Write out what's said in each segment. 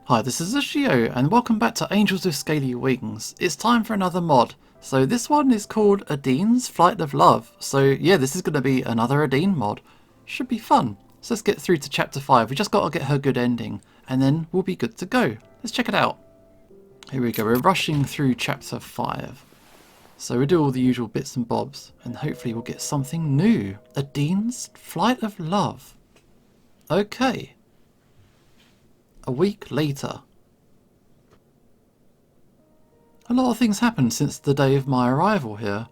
Hi, this is Ashio, and welcome back to Angels with Scaly Wings. It's time for another mod. So this one is called Adine's Flight of Love. So yeah, this is going to be another Adine mod. Should be fun. So let's get through to chapter 5. We just got to get her good ending, and then we'll be good to go. Let's check it out. Here we go, we're rushing through chapter 5. So we do all the usual bits and bobs, and hopefully we'll get something new. Adine's Flight of Love. Okay. A week later. A lot of things happened since the day of my arrival here.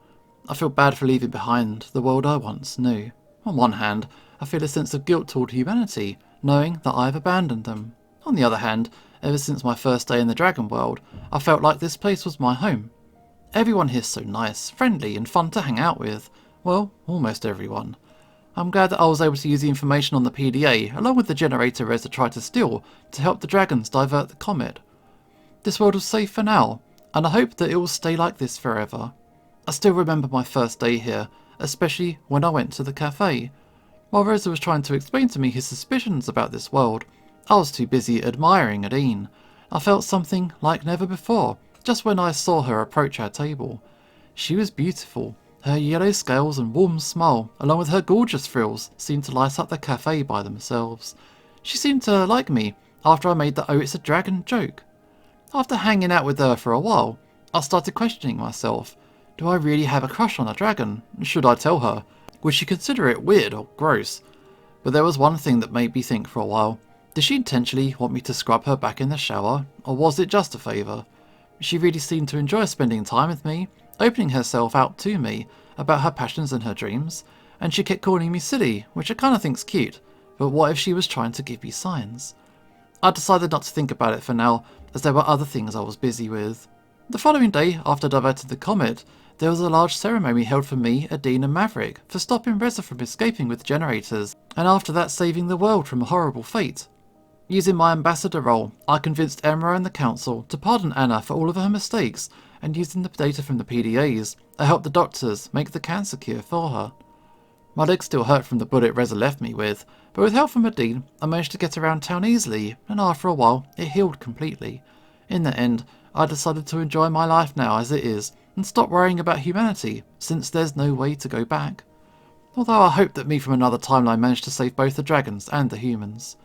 I feel bad for leaving behind the world I once knew. On one hand, I feel a sense of guilt toward humanity, knowing that I've abandoned them. On the other hand, ever since my first day in the dragon world, I felt like this place was my home. Everyone here's so nice, friendly and fun to hang out with. Well, almost everyone. I'm glad that I was able to use the information on the PDA, along with the generator Reza tried to steal, to help the dragons divert the comet. This world is safe for now, and I hope that it will stay like this forever. I still remember my first day here, especially when I went to the cafe. While Reza was trying to explain to me his suspicions about this world, I was too busy admiring Adine. I felt something like never before, just when I saw her approach our table. She was beautiful. Her yellow scales and warm smile, along with her gorgeous frills, seemed to light up the cafe by themselves. She seemed to like me after I made the "oh, it's a dragon" joke. After hanging out with her for a while, I started questioning myself. Do I really have a crush on a dragon? Should I tell her? Would she consider it weird or gross? But there was one thing that made me think for a while. Did she intentionally want me to scrub her back in the shower, or was it just a favour? She really seemed to enjoy spending time with me, opening herself out to me about her passions and her dreams, and she kept calling me silly, which I kinda think's cute, but what if she was trying to give me signs? I decided not to think about it for now, as there were other things I was busy with. The following day, after diverting the comet, there was a large ceremony held for me, Adine and Maverick, for stopping Reza from escaping with generators, and after that saving the world from a horrible fate. Using my ambassador role, I convinced Emma and the council to pardon Anna for all of her mistakes, and using the data from the PDAs, I helped the doctors make the cancer cure for her. My legs still hurt from the bullet Reza left me with, but with help from Adine, I managed to get around town easily, and after a while, it healed completely. In the end, I decided to enjoy my life now as it is, and stop worrying about humanity, since there's no way to go back. Although I hope that me from another timeline managed to save both the dragons and the humans.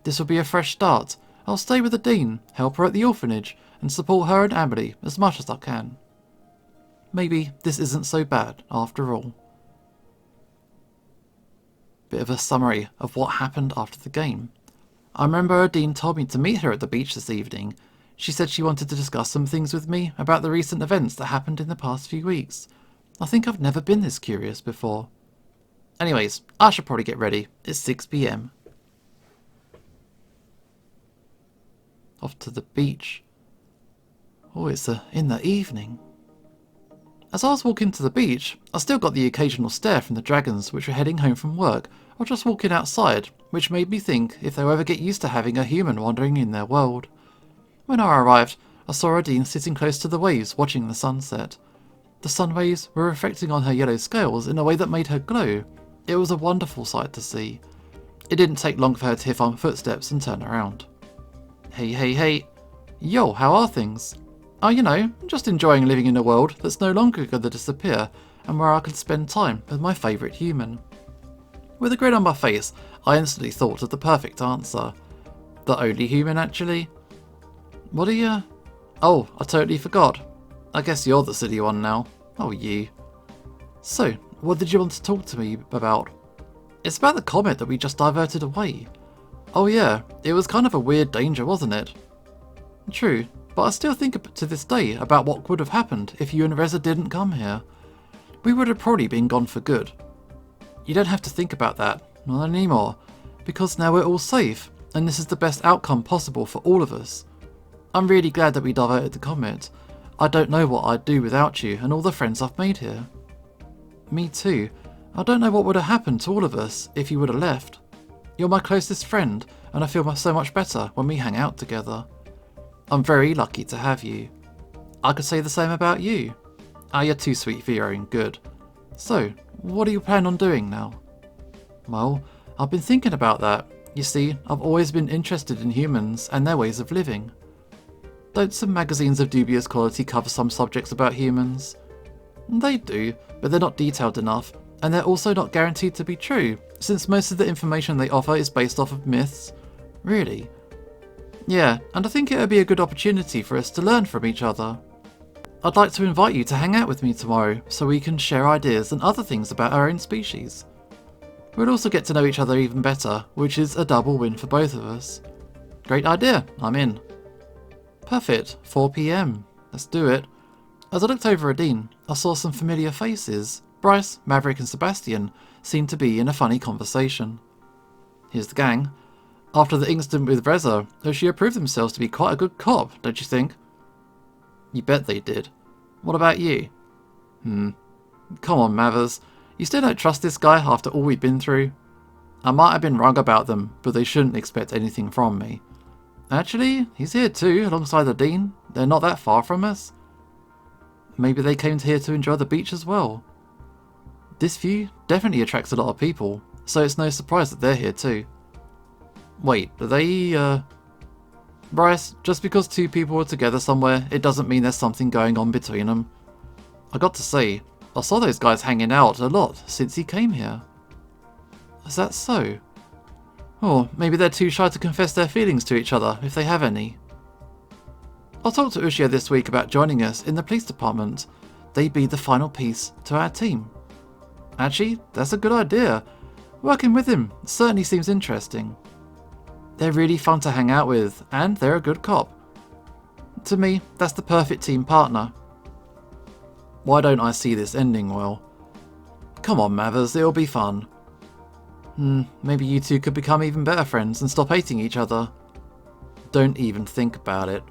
This will be a fresh start. I'll stay with Adine, help her at the orphanage, and support her and Amelie as much as I can. Maybe this isn't so bad after all. Bit of a summary of what happened after the game. I remember Adine told me to meet her at the beach this evening. She said she wanted to discuss some things with me about the recent events that happened in the past few weeks. I think I've never been this curious before. Anyways, I should probably get ready. It's 6 PM. Off to the beach. Oh, it's in the evening. As I was walking to the beach, I still got the occasional stare from the dragons which were heading home from work or just walking outside, which made me think if they'll ever get used to having a human wandering in their world. When I arrived, I saw Adine sitting close to the waves watching the sunset. The sun rays were reflecting on her yellow scales in a way that made her glow. It was a wonderful sight to see. It didn't take long for her to hear my footsteps and turn around. Hey. Yo, how are things? Oh, you know, just enjoying living in a world that's no longer going to disappear and where I can spend time with my favourite human. With a grin on my face, I instantly thought of the perfect answer. The only human, actually. What are you... Oh, I totally forgot. I guess you're the silly one now. Oh, you. So, what did you want to talk to me about? It's about the comet that we just diverted away. Oh yeah, it was kind of a weird danger, wasn't it? True, but I still think to this day about what would have happened if you and Reza didn't come here. We would have probably been gone for good. You don't have to think about that, not anymore, because now we're all safe, and this is the best outcome possible for all of us. I'm really glad that we diverted the comet. I don't know what I'd do without you and all the friends I've made here. Me too. I don't know what would have happened to all of us if you would have left. You're my closest friend, and I feel so much better when we hang out together. I'm very lucky to have you. I could say the same about you. You're too sweet for your own good. So, what do you plan on doing now? Well, I've been thinking about that. You see, I've always been interested in humans and their ways of living. Don't some magazines of dubious quality cover some subjects about humans? They do, but they're not detailed enough, and they're also not guaranteed to be true, since most of the information they offer is based off of myths. Really? Yeah, and I think it would be a good opportunity for us to learn from each other. I'd like to invite you to hang out with me tomorrow, so we can share ideas and other things about our own species. We'll also get to know each other even better, which is a double win for both of us. Great idea, I'm in. Perfect, 4 PM. Let's do it. As I looked over Adine, I saw some familiar faces. Bryce, Maverick and Sebastian seemed to be in a funny conversation. Here's the gang. After the incident with Reza, she proved themselves to be quite a good cop, don't you think? You bet they did. What about you? Come on, Mavers. You still don't trust this guy after all we've been through? I might have been wrong about them, but they shouldn't expect anything from me. Actually, he's here too, alongside Adine. They're not that far from us. Maybe they came here to enjoy the beach as well. This view definitely attracts a lot of people, so it's no surprise that they're here too. Wait, are they, Bryce, just because two people are together somewhere, it doesn't mean there's something going on between them. I got to say, I saw those guys hanging out a lot since he came here. Is that so? Or maybe they're too shy to confess their feelings to each other, if they have any. I'll talk to Ushia this week about joining us in the police department. They'd be the final piece to our team. Actually, that's a good idea. Working with him certainly seems interesting. They're really fun to hang out with, and they're a good cop. To me, that's the perfect team partner. Why don't I see this ending well? Come on, Mavers, it'll be fun. Maybe you two could become even better friends and stop hating each other. Don't even think about it.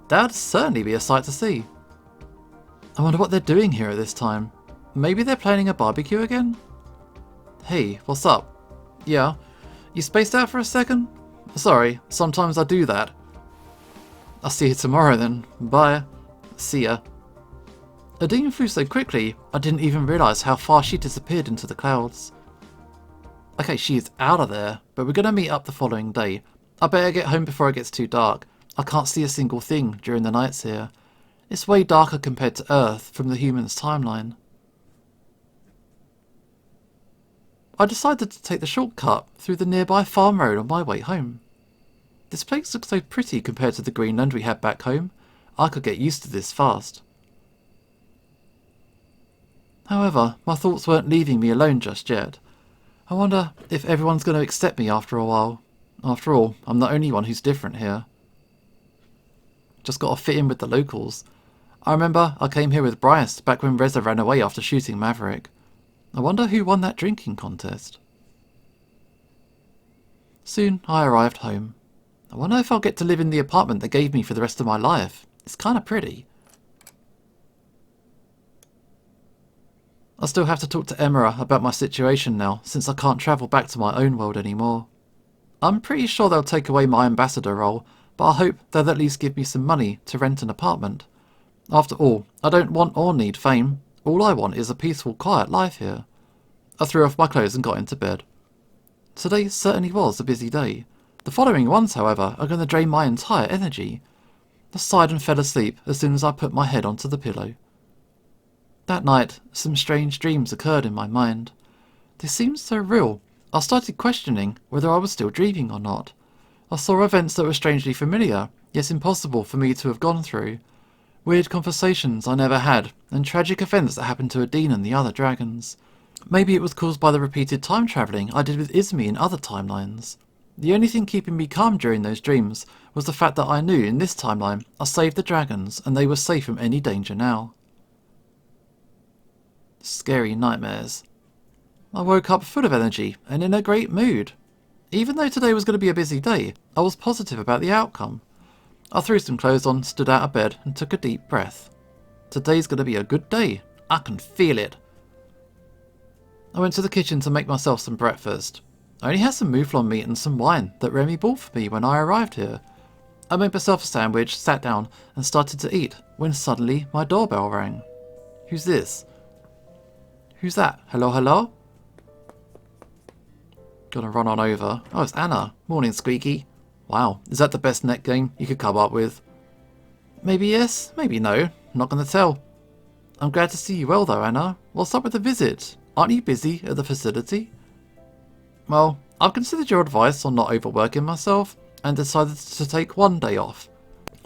That'd certainly be a sight to see. I wonder what they're doing here at this time. Maybe they're planning a barbecue again? Hey, what's up? Yeah, you spaced out for a second? Sorry, sometimes I do that. I'll see you tomorrow then. Bye. See ya. Adine flew so quickly, I didn't even realise how far she disappeared into the clouds. Okay, she is out of there, but we're going to meet up the following day. I better get home before it gets too dark. I can't see a single thing during the nights here. It's way darker compared to Earth from the humans' timeline. I decided to take the shortcut through the nearby farm road on my way home. This place looks so pretty compared to the Greenland we had back home. I could get used to this fast. However, my thoughts weren't leaving me alone just yet. I wonder if everyone's going to accept me after a while. After all, I'm the only one who's different here. Just got to fit in with the locals. I remember I came here with Bryce back when Reza ran away after shooting Maverick. I wonder who won that drinking contest. Soon I arrived home. I wonder if I'll get to live in the apartment they gave me for the rest of my life. It's kind of pretty. I still have to talk to Emira about my situation now, since I can't travel back to my own world anymore. I'm pretty sure they'll take away my ambassador role, but I hope they'll at least give me some money to rent an apartment. After all, I don't want or need fame. All I want is a peaceful, quiet life here. I threw off my clothes and got into bed. Today certainly was a busy day. The following ones, however, are going to drain my entire energy. I sighed and fell asleep as soon as I put my head onto the pillow. That night, some strange dreams occurred in my mind. They seemed so real, I started questioning whether I was still dreaming or not. I saw events that were strangely familiar, yet impossible for me to have gone through. Weird conversations I never had, and tragic events that happened to Adine and the other dragons. Maybe it was caused by the repeated time travelling I did with Izmi in other timelines. The only thing keeping me calm during those dreams was the fact that I knew in this timeline I saved the dragons and they were safe from any danger now. Scary nightmares. I woke up full of energy and in a great mood. Even though today was going to be a busy day, I was positive about the outcome. I threw some clothes on, stood out of bed and took a deep breath. Today's going to be a good day. I can feel it. I went to the kitchen to make myself some breakfast. I only had some mouflon meat and some wine that Remy bought for me when I arrived here. I made myself a sandwich, sat down and started to eat when suddenly my doorbell rang. Who's this? Who's that? Hello, hello? Gonna run on over. Oh, it's Anna. Morning, Squeaky. Wow, is that the best net game you could come up with? Maybe yes, maybe no. Not gonna tell. I'm glad to see you well though, Anna. What's up with the visit? Aren't you busy at the facility? Well, I've considered your advice on not overworking myself and decided to take one day off.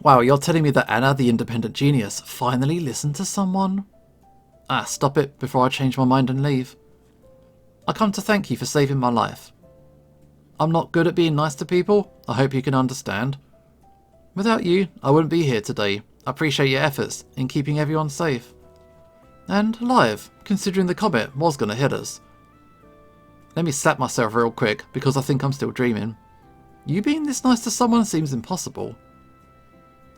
Wow, you're telling me that Anna, the independent genius, finally listened to someone? Ah, stop it before I change my mind and leave. I come to thank you for saving my life. I'm not good at being nice to people. I hope you can understand. Without you, I wouldn't be here today. I appreciate your efforts in keeping everyone safe. And alive, considering the comet was going to hit us. Let me slap myself real quick, because I think I'm still dreaming. You being this nice to someone seems impossible.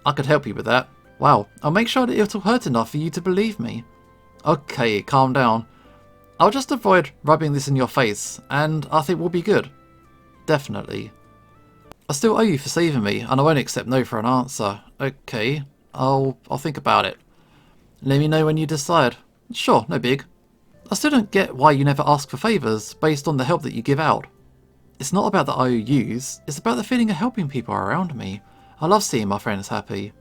I could help you with that. Wow, I'll make sure that it'll hurt enough for you to believe me. Okay, calm down. I'll just avoid rubbing this in your face, and I think we'll be good. Definitely. I still owe you for saving me, and I won't accept no for an answer. Okay, I'll think about it. Let me know when you decide. Sure, no big. I still don't get why you never ask for favours based on the help that you give out. It's not about the IOUs, it's about the feeling of helping people around me. I love seeing my friends happy.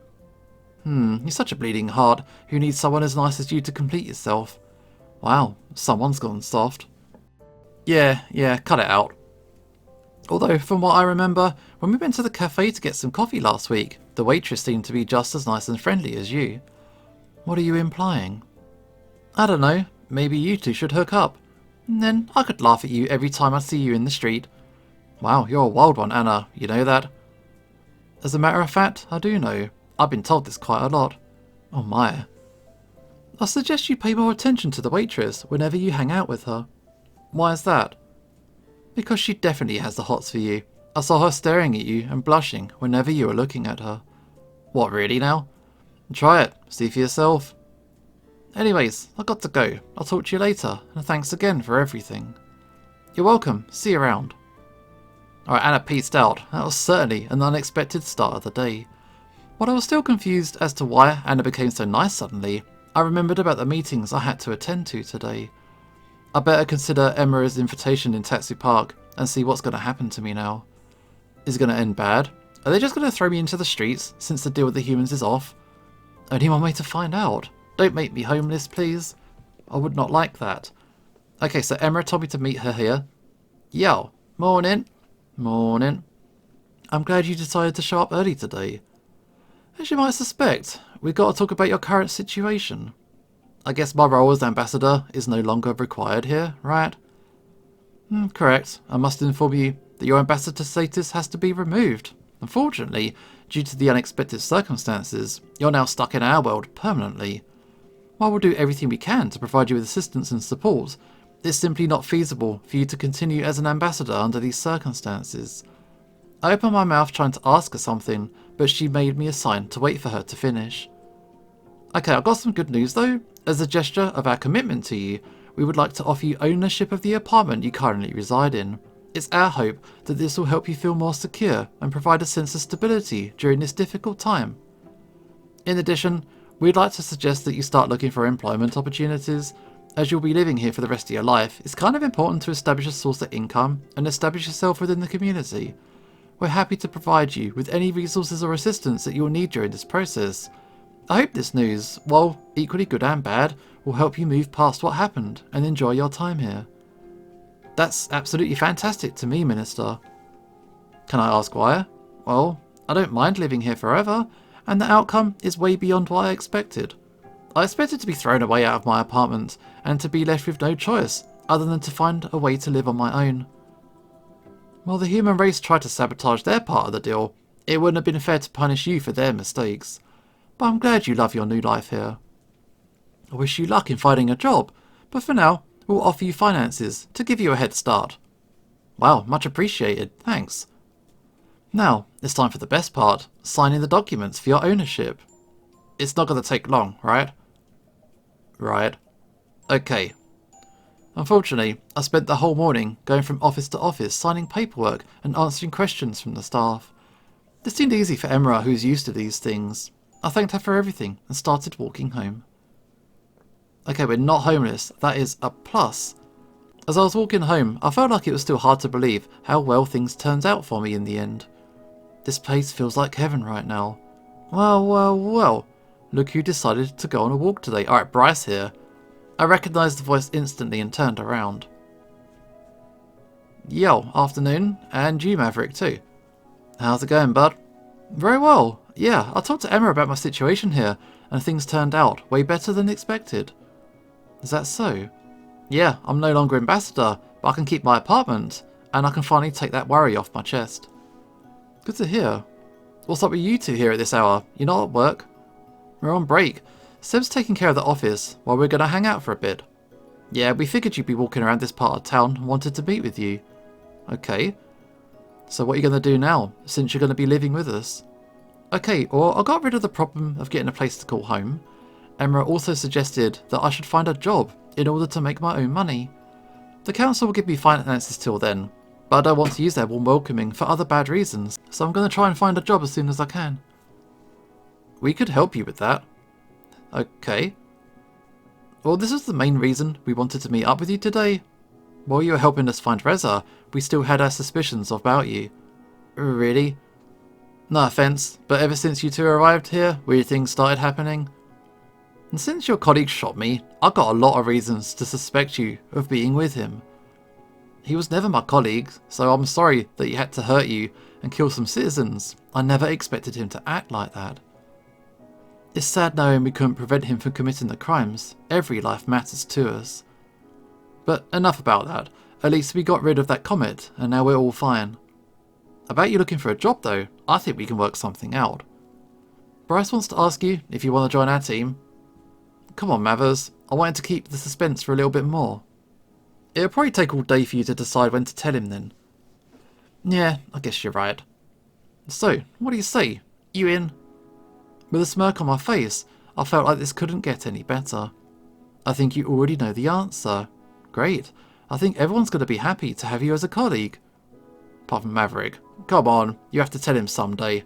You're such a bleeding heart who needs someone as nice as you to complete yourself. Wow, someone's gone soft. Yeah, cut it out. Although, from what I remember, when we went to the cafe to get some coffee last week, the waitress seemed to be just as nice and friendly as you. What are you implying? I don't know, maybe you two should hook up. And then I could laugh at you every time I see you in the street. Wow, you're a wild one, Anna, you know that? As a matter of fact, I do know. I've been told this quite a lot. Oh my. I suggest you pay more attention to the waitress whenever you hang out with her. Why is that? Because she definitely has the hots for you. I saw her staring at you and blushing whenever you were looking at her. What, really now? Try it, see for yourself. Anyways, I got to go. I'll talk to you later, and thanks again for everything. You're welcome, see you around. Alright, Anna peaced out. That was certainly an unexpected start of the day. While I was still confused as to why Anna became so nice suddenly, I remembered about the meetings I had to attend to today. I better consider Emma's invitation in Tatsu Park and see what's going to happen to me now. Is it going to end bad? Are they just going to throw me into the streets since the deal with the humans is off? Only one way to find out. Don't make me homeless, please. I would not like that. Okay, so Emma told me to meet her here. Yo, morning. Morning. I'm glad you decided to show up early today. As you might suspect, we've got to talk about your current situation. I guess my role as ambassador is no longer required here, right? Correct. I must inform you that your ambassador status has to be removed. Unfortunately, due to the unexpected circumstances, you're now stuck in our world permanently. While we'll do everything we can to provide you with assistance and support, it's simply not feasible for you to continue as an ambassador under these circumstances. I opened my mouth trying to ask her something, but she made me a sign to wait for her to finish. Okay, I've got some good news though. As a gesture of our commitment to you, we would like to offer you ownership of the apartment you currently reside in. It's our hope that this will help you feel more secure and provide a sense of stability during this difficult time. In addition, we'd like to suggest that you start looking for employment opportunities. As you'll be living here for the rest of your life, it's kind of important to establish a source of income and establish yourself within the community. We're happy to provide you with any resources or assistance that you'll need during this process. I hope this news, while equally good and bad, will help you move past what happened and enjoy your time here. That's absolutely fantastic to me, Minister. Can I ask why? Well, I don't mind living here forever, and the outcome is way beyond what I expected. I expected to be thrown away out of my apartment and to be left with no choice other than to find a way to live on my own. While the human race tried to sabotage their part of the deal, it wouldn't have been fair to punish you for their mistakes. But I'm glad you love your new life here. I wish you luck in finding a job, but for now, we'll offer you finances to give you a head start. Wow, much appreciated, thanks. Now, it's time for the best part, signing the documents for your ownership. It's not going to take long, right? Right. Okay. Unfortunately, I spent the whole morning going from office to office signing paperwork and answering questions from the staff. This seemed easy for Emra, who's used to these things. I thanked her for everything and started walking home. Okay, we're not homeless. That is a plus. As I was walking home, I felt like it was still hard to believe how well things turned out for me in the end. This place feels like heaven right now. Well. Look who decided to go on a walk today. Alright, Bryce here. I recognised the voice instantly and turned around. Yo, afternoon. And you, Maverick, too. How's it going, bud? Very well. Yeah, I talked to Emma about my situation here, and things turned out way better than expected. Is that so? Yeah, I'm no longer ambassador, but I can keep my apartment, and I can finally take that worry off my chest. Good to hear. What's up with you two here at this hour? You're not at work? We're on break. Seb's taking care of the office, while we're going to hang out for a bit. Yeah, we figured you'd be walking around this part of town and wanted to meet with you. Okay. So what are you going to do now, since you're going to be living with us? Okay, well, I got rid of the problem of getting a place to call home. Emma also suggested that I should find a job in order to make my own money. The council will give me finances till then, but I don't want to use their warm welcoming for other bad reasons, so I'm going to try and find a job as soon as I can. We could help you with that. Okay. Well, this is the main reason we wanted to meet up with you today. While you were helping us find Reza, we still had our suspicions about you. Really? No offence, but ever since you two arrived here, weird things started happening. And since your colleague shot me, I've got a lot of reasons to suspect you of being with him. He was never my colleague, so I'm sorry that he had to hurt you and kill some citizens. I never expected him to act like that. It's sad knowing we couldn't prevent him from committing the crimes. Every life matters to us. But enough about that. At least we got rid of that comet, and now we're all fine. About you looking for a job though, I think we can work something out. Bryce wants to ask you if you want to join our team. Come on, Mathers. I wanted to keep the suspense for a little bit more. It'll probably take all day for you to decide when to tell him then. Yeah, I guess you're right. So, what do you say? You in? With a smirk on my face, I felt like this couldn't get any better. I think you already know the answer. Great. I think everyone's going to be happy to have you as a colleague. Apart from Maverick. Come on, you have to tell him someday.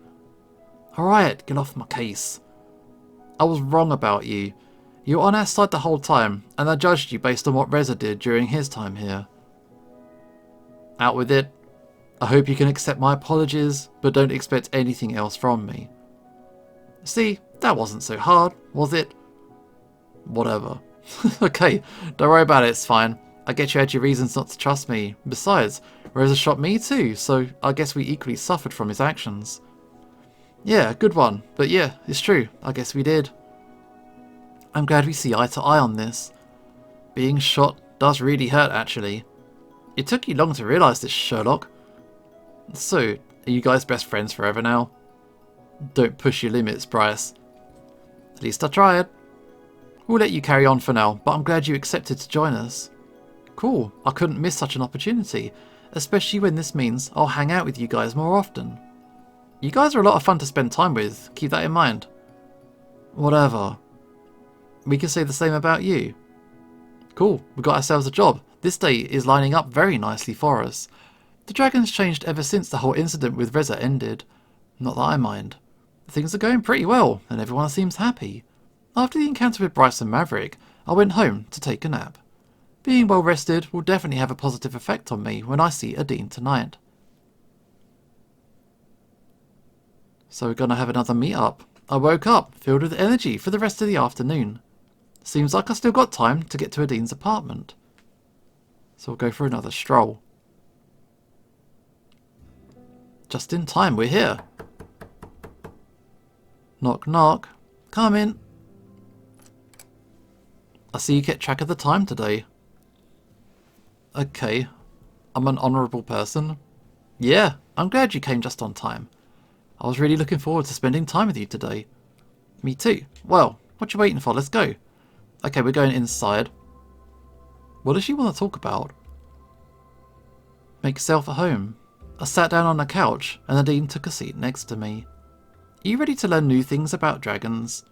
Alright, get off my case. I was wrong about you. You were on our side the whole time, and I judged you based on what Reza did during his time here. Out with it. I hope you can accept my apologies, but don't expect anything else from me. See, that wasn't so hard, was it? Whatever. Okay, don't worry about it, it's fine. I get you had your reasons not to trust me. Besides, Reza shot me too, so I guess we equally suffered from his actions. Yeah, good one. But yeah, it's true. I guess we did. I'm glad we see eye to eye on this. Being shot does really hurt, actually. It took you long to realise this, Sherlock. So, are you guys best friends forever now? Don't push your limits, Bryce. At least I tried. We'll let you carry on for now, but I'm glad you accepted to join us. Cool, I couldn't miss such an opportunity, especially when this means I'll hang out with you guys more often. You guys are a lot of fun to spend time with, keep that in mind. Whatever. We can say the same about you. Cool, we got ourselves a job. This day is lining up very nicely for us. The dragon's changed ever since the whole incident with Reza ended. Not that I mind. Things are going pretty well, and everyone seems happy. After the encounter with Bryce and Maverick, I went home to take a nap. Being well rested will definitely have a positive effect on me when I see Adine tonight. So we're gonna have another meet-up. I woke up, filled with energy for the rest of the afternoon. Seems like I still got time to get to Adine's apartment. So we'll go for another stroll. Just in time, we're here. Knock knock. Come in. I see you kept track of the time today. Okay. I'm an honourable person. Yeah, I'm glad you came just on time. I was really looking forward to spending time with you today. Me too. Well, what you waiting for? Let's go. Okay, we're going inside. What does she want to talk about? Make yourself at home. I sat down on the couch and Adine took a seat next to me. Are you ready to learn new things about dragons?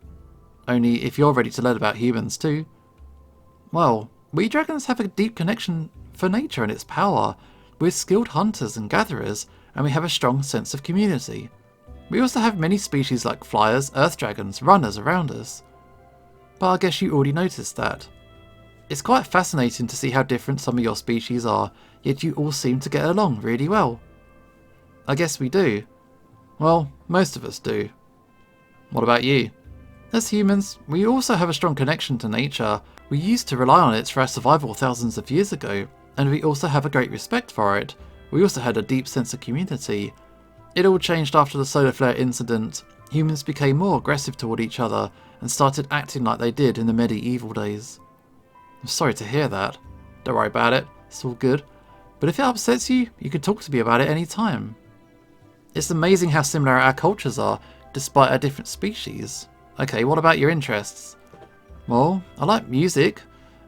Only if you're ready to learn about humans too. Well, we dragons have a deep connection for nature and its power. We're skilled hunters and gatherers, and we have a strong sense of community. We also have many species like flyers, earth dragons, runners around us. But I guess you already noticed that. It's quite fascinating to see how different some of your species are, yet you all seem to get along really well. I guess we do. Well, most of us do. What about you? As humans, we also have a strong connection to nature. We used to rely on it for our survival thousands of years ago, and we also have a great respect for it. We also had a deep sense of community. It all changed after the solar flare incident. Humans became more aggressive toward each other and started acting like they did in the medieval days. I'm sorry to hear that. Don't worry about it, it's all good. But if it upsets you, you can talk to me about it any time. It's amazing how similar our cultures are, despite our different species. Okay, what about your interests? Well, I like music,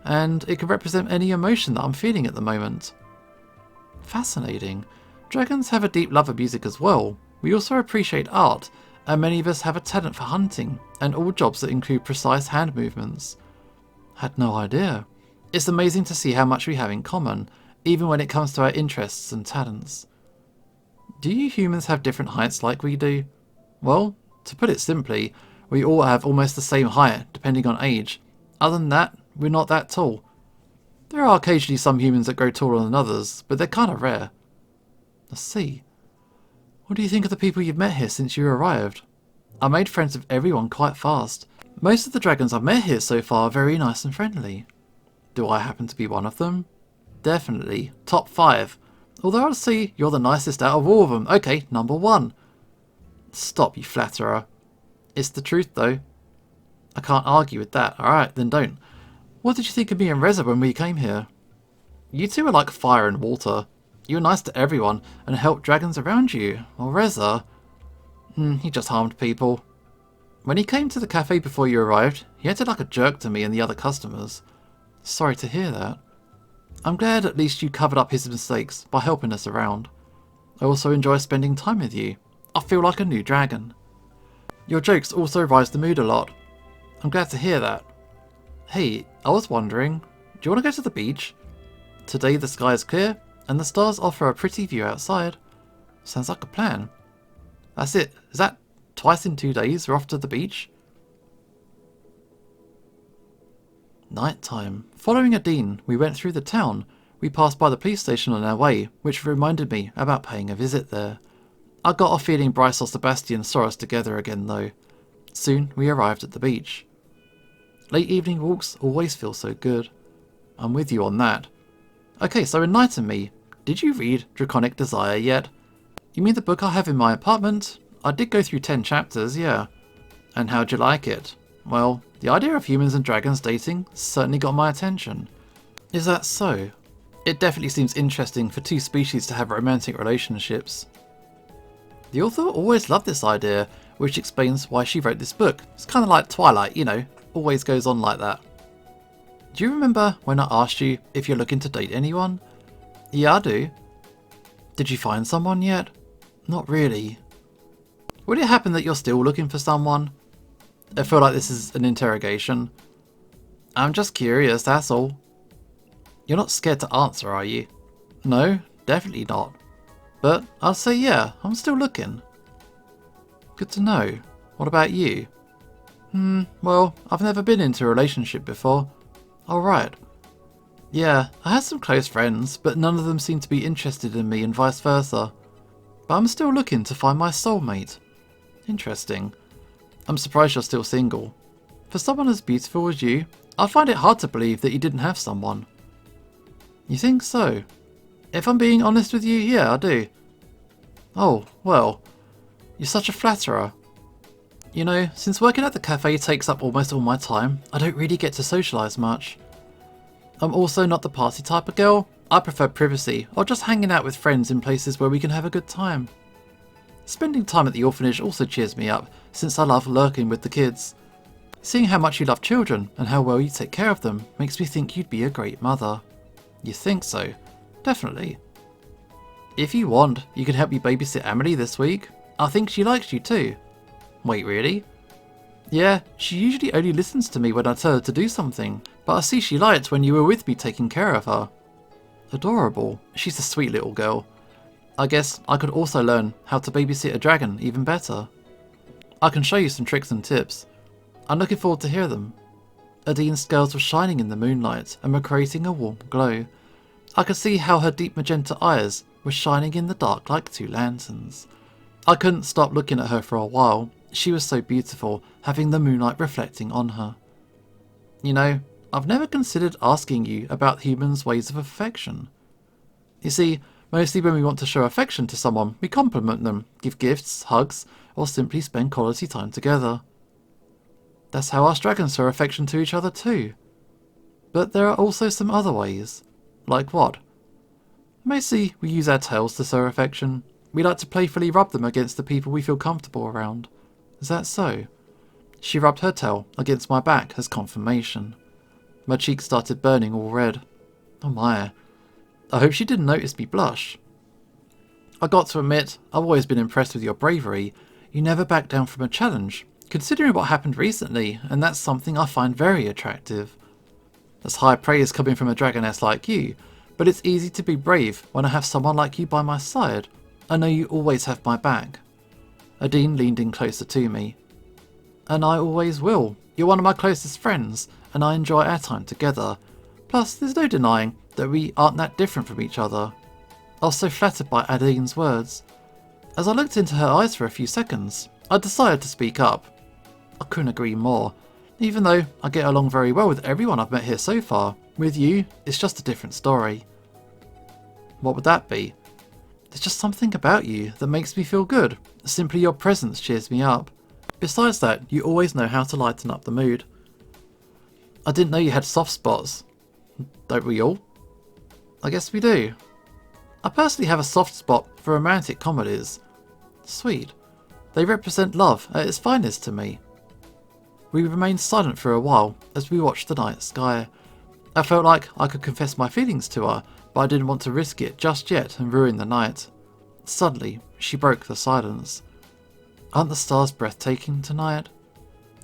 and it can represent any emotion that I'm feeling at the moment. Fascinating. Dragons have a deep love of music as well. We also appreciate art, and many of us have a talent for hunting, and all jobs that include precise hand movements. Had no idea. It's amazing to see how much we have in common, even when it comes to our interests and talents. Do you humans have different heights like we do? Well, to put it simply, we all have almost the same height, depending on age. Other than that, we're not that tall. There are occasionally some humans that grow taller than others, but they're kind of rare. I see. What do you think of the people you've met here since you arrived? I made friends with everyone quite fast. Most of the dragons I've met here so far are very nice and friendly. Do I happen to be one of them? Definitely. Top 5. Although I'd say you're the nicest out of all of them. Okay, number 1. Stop, you flatterer. It's the truth, though. I can't argue with that. Alright, then don't. What did you think of me and Reza when we came here? You two are like fire and water. You were nice to everyone and helped dragons around you. Well, Reza... he just harmed people. When he came to the cafe before you arrived, he acted like a jerk to me and the other customers. Sorry to hear that. I'm glad at least you covered up his mistakes by helping us around. I also enjoy spending time with you. I feel like a new dragon. Your jokes also rise the mood a lot. I'm glad to hear that. Hey, I was wondering, do you want to go to the beach? Today the sky is clear, and the stars offer a pretty view outside. Sounds like a plan. That's it. Is that twice in 2 days we're off to the beach? Night time. Following Adine, we went through the town. We passed by the police station on our way, which reminded me about paying a visit there. I got off feeling Bryce or Sebastian saw us together again though. Soon we arrived at the beach. Late evening walks always feel so good. I'm with you on that. Okay, so enlighten me. Did you read Draconic Desire yet? You mean the book I have in my apartment? I did go through 10 chapters, yeah. And how'd you like it? Well, the idea of humans and dragons dating certainly got my attention. Is that so? It definitely seems interesting for 2 species to have romantic relationships. The author always loved this idea, which explains why she wrote this book. It's kind of like Twilight, you know, always goes on like that. Do you remember when I asked you if you're looking to date anyone? Yeah, I do. Did you find someone yet? Not really. Would it happen that you're still looking for someone? I feel like this is an interrogation. I'm just curious, that's all. You're not scared to answer, are you? No, definitely not. But I'll say yeah, I'm still looking. Good to know. What about you? Well, I've never been into a relationship before. Alright. Yeah, I had some close friends, but none of them seemed to be interested in me and vice versa. But I'm still looking to find my soulmate. Interesting. I'm surprised you're still single. For someone as beautiful as you, I'd find it hard to believe that you didn't have someone. You think so? If I'm being honest with you, yeah, I do. Oh, well, you're such a flatterer. You know, since working at the cafe takes up almost all my time, I don't really get to socialise much. I'm also not the party type of girl. I prefer privacy, or just hanging out with friends in places where we can have a good time. Spending time at the orphanage also cheers me up, since I love lurking with the kids. Seeing how much you love children, and how well you take care of them, makes me think you'd be a great mother. You think so? Definitely. If you want, you can help me babysit Amelie this week. I think she likes you too. Wait, really? Yeah, she usually only listens to me when I tell her to do something, but I see she liked when you were with me taking care of her. Adorable. She's a sweet little girl. I guess I could also learn how to babysit a dragon even better. I can show you some tricks and tips. I'm looking forward to hear them. Adine's scales were shining in the moonlight and were creating a warm glow. I could see how her deep magenta eyes were shining in the dark like two lanterns. I couldn't stop looking at her for a while. She was so beautiful, having the moonlight reflecting on her. You know, I've never considered asking you about humans' ways of affection. You see, mostly when we want to show affection to someone, we compliment them, give gifts, hugs, or simply spend quality time together. That's how us dragons show affection to each other too. But there are also some other ways. Like what? Mostly we use our tails to show affection. We like to playfully rub them against the people we feel comfortable around. Is that so? She rubbed her tail against my back as confirmation. My cheeks started burning all red. Oh my. I hope she didn't notice me blush. I got to admit, I've always been impressed with your bravery. You never back down from a challenge, considering what happened recently, and that's something I find very attractive. That's high praise coming from a dragoness like you, but it's easy to be brave when I have someone like you by my side. I know you always have my back. Adine leaned in closer to me. And I always will. You're one of my closest friends, and I enjoy our time together. Plus, there's no denying that we aren't that different from each other. I was so flattered by Adine's words. As I looked into her eyes for a few seconds, I decided to speak up. I couldn't agree more. Even though I get along very well with everyone I've met here so far, with you, it's just a different story. What would that be? There's just something about you that makes me feel good. Simply your presence cheers me up. Besides that, you always know how to lighten up the mood. I didn't know you had soft spots. Don't we all? I guess we do. I personally have a soft spot for romantic comedies. Sweet. They represent love at its finest to me. We remained silent for a while as we watched the night sky. I felt like I could confess my feelings to her, but I didn't want to risk it just yet and ruin the night. Suddenly, she broke the silence. Aren't the stars breathtaking tonight?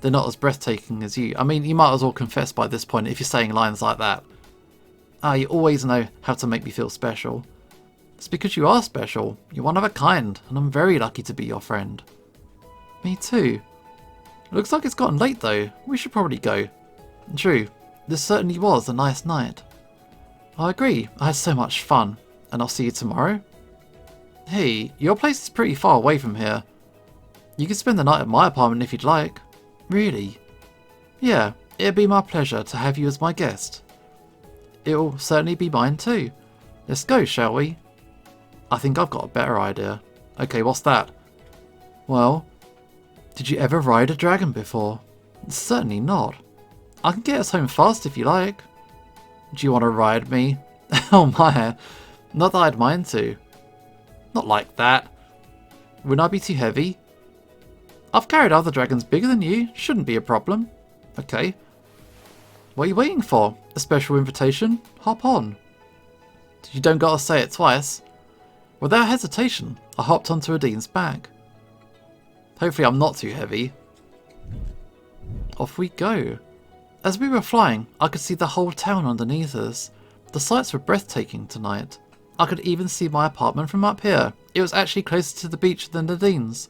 They're not as breathtaking as you. I mean, you might as well confess by this point if you're saying lines like that. You always know how to make me feel special. It's because you are special. You're one of a kind, and I'm very lucky to be your friend. Me too. Looks like it's gotten late though. We should probably go. True, this certainly was a nice night. I agree, I had so much fun, and I'll see you tomorrow. Hey, your place is pretty far away from here. You can spend the night at my apartment if you'd like. Really? Yeah, it'd be my pleasure to have you as my guest. It'll certainly be mine too. Let's go, shall we? I think I've got a better idea. Okay, what's that? Well, did you ever ride a dragon before? Certainly not. I can get us home fast if you like. Do you want to ride me? Oh my, not that I'd mind to. Not like that. Wouldn't I be too heavy? I've carried other dragons bigger than you, shouldn't be a problem. Okay. What are you waiting for? A special invitation? Hop on. You don't gotta say it twice. Without hesitation, I hopped onto Adine's back. Hopefully I'm not too heavy. Off we go. As we were flying, I could see the whole town underneath us. The sights were breathtaking tonight. I could even see my apartment from up here. It was actually closer to the beach than Adine's.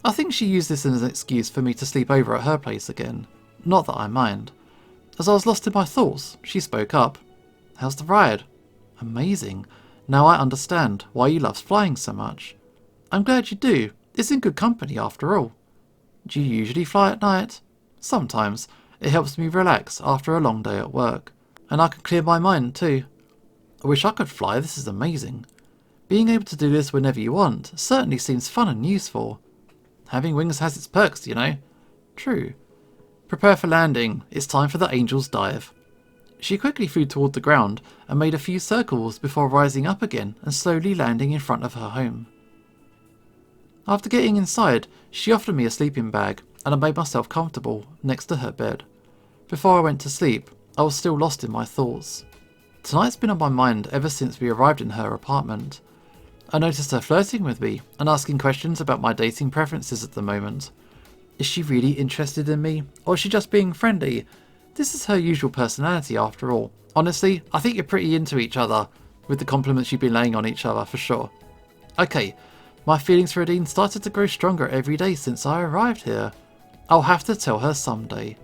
I think she used this as an excuse for me to sleep over at her place again. Not that I mind. As I was lost in my thoughts, she spoke up. How's the ride? Amazing. Now I understand why you love flying so much. I'm glad you do. It's in good company after all. Do you usually fly at night? Sometimes. It helps me relax after a long day at work. And I can clear my mind too. I wish I could fly, this is amazing. Being able to do this whenever you want certainly seems fun and useful. Having wings has its perks, you know. True. Prepare for landing. It's time for the angel's dive. She quickly flew toward the ground and made a few circles before rising up again and slowly landing in front of her home. After getting inside, she offered me a sleeping bag and I made myself comfortable next to her bed. Before I went to sleep, I was still lost in my thoughts. Tonight's been on my mind ever since we arrived in her apartment. I noticed her flirting with me and asking questions about my dating preferences at the moment. Is she really interested in me, or is she just being friendly? This is her usual personality after all. Honestly, I think you're pretty into each other, with the compliments you've been laying on each other for sure. Okay, my feelings for Adine started to grow stronger every day since I arrived here. I'll have to tell her someday.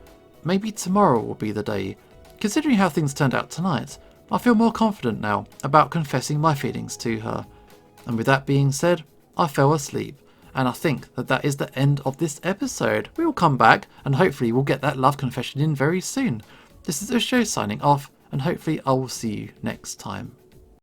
maybe tomorrow will be the day. Considering how things turned out tonight, I feel more confident now about confessing my feelings to her. And with that being said, I fell asleep. And I think that is the end of this episode. We will come back and hopefully we'll get that love confession in very soon. This is Usho signing off, and hopefully I will see you next time.